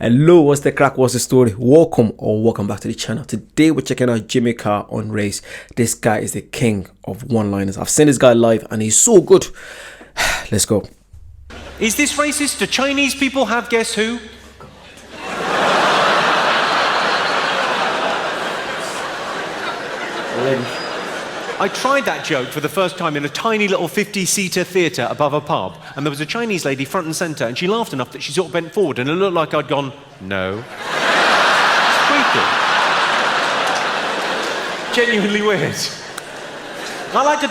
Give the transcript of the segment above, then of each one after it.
Hello, what's the crack? What's the story? Welcome back to the channel. Today we're checking out Jimmy Carr on Race. This guy is the king of one-liners. I've seen this guy live and he's so good. Let's go. Is this racist? Do Chinese people have guess who? I tried that joke for the first time in a tiny little 50-seater theatre above a pub, and there was a Chinese lady front and centre, and she laughed enough that she sort of bent forward, and it looked like I'd gone, no. It's freaky. Genuinely weird. I like to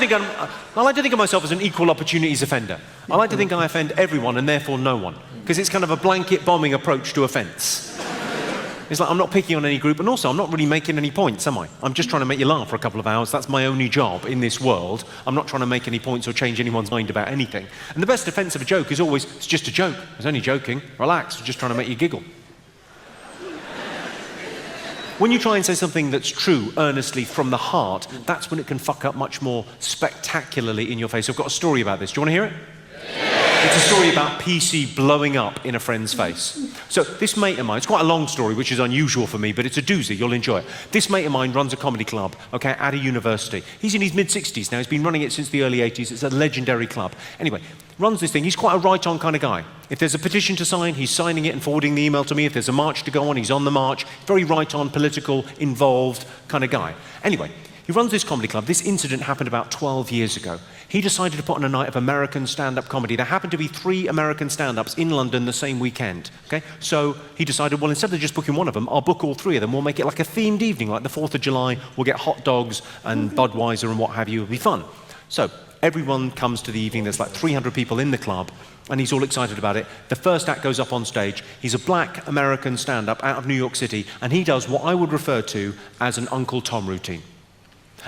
think of myself as an equal opportunities offender. I like to think I offend everyone and therefore no one, because it's kind of a blanket bombing approach to offence. It's like I'm not picking on any group, and also I'm not really making any points, am I? I'm just trying to make you laugh for a couple of hours. That's my only job in this world. I'm not trying to make any points or change anyone's mind about anything. And the best defense of a joke is always, it's just a joke. I was only joking. Relax, we're just trying to make you giggle. When you try and say something that's true, earnestly, from the heart, that's when it can fuck up much more spectacularly in your face. I've got a story about this. Do you want to hear it? It's a story about PC blowing up in a friend's face. So this mate of mine, it's quite a long story, which is unusual for me, but it's a doozy, you'll enjoy it. This mate of mine runs a comedy club, okay, at a university. He's in his mid-60s now, he's been running it since the early 80s, it's a legendary club. Anyway, runs this thing, he's quite a right-on kind of guy. If there's a petition to sign, he's signing it and forwarding the email to me. If there's a march to go on, he's on the march. Very right-on, political, involved kind of guy. Anyway, he runs this comedy club. This incident happened about 12 years ago. He decided to put on a night of American stand-up comedy. There happened to be 3 American stand-ups in London the same weekend. Okay? So he decided, well, instead of just booking one of them, I'll book all 3 of them. We'll make it like a themed evening, like the 4th of July. We'll get hot dogs and Budweiser and what have you. It'll be fun. So everyone comes to the evening. There's like 300 people in the club, and he's all excited about it. The first act goes up on stage. He's a black American stand-up out of New York City, and he does what I would refer to as an Uncle Tom routine.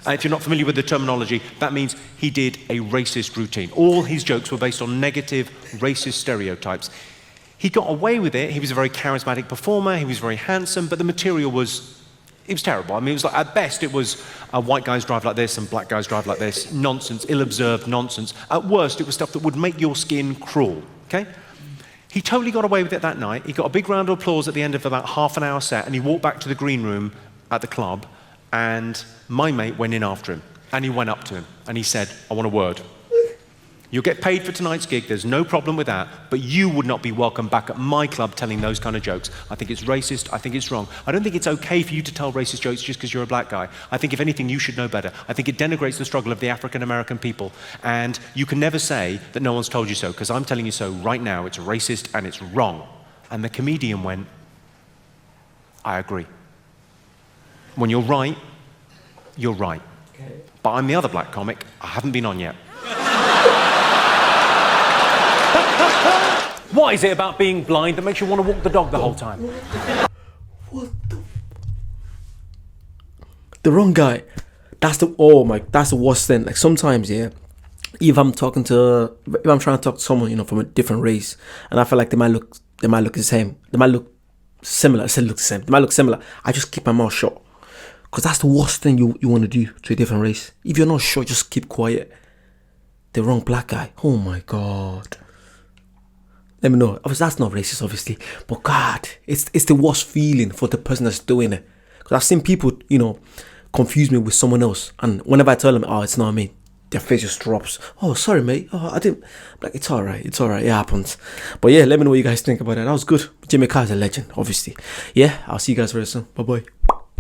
If you're not familiar with the terminology, that means he did a racist routine. All his jokes were based on negative racist stereotypes. He got away with it. He was a very charismatic performer. He was very handsome, but the material was, it was terrible. I mean, it was like, at best, it was white guys drive like this and black guys drive like this. Nonsense, ill-observed nonsense. At worst, it was stuff that would make your skin crawl, okay? He totally got away with it that night. He got a big round of applause at the end of about half an hour set, and he walked back to the green room at the club, and my mate went in after him, and he went up to him, and he said, I want a word. You'll get paid for tonight's gig, there's no problem with that, but you would not be welcome back at my club telling those kind of jokes. I think it's racist, I think it's wrong. I don't think it's okay for you to tell racist jokes just because you're a black guy. I think if anything, you should know better. I think it denigrates the struggle of the African-American people, and you can never say that no one's told you so, because I'm telling you so right now, it's racist and it's wrong. And the comedian went, I agree. When you're right, you're right. Okay. But I'm the other black comic. I haven't been on yet. What is it about being blind that makes you want to walk the dog the whole time? What the wrong guy. That's the worst thing. Like sometimes, yeah, if I'm trying to talk to someone, from a different race, and I feel like they might look the same. They might look similar. I said look the same. They might look similar. I just keep my mouth shut. Because that's the worst thing you want to do to a different race. If you're not sure, just keep quiet. The wrong black guy. Oh my God. Let me know. That's not racist, obviously. But God, it's the worst feeling for the person that's doing it. Because I've seen people, confuse me with someone else. And whenever I tell them, oh, it's not me, their face just drops. Oh, sorry, mate. Oh, I didn't. I'm like, it's all right. It's all right. It happens. But yeah, let me know what you guys think about it. That was good. Jimmy Carr's a legend, obviously. Yeah, I'll see you guys very soon. Bye-bye.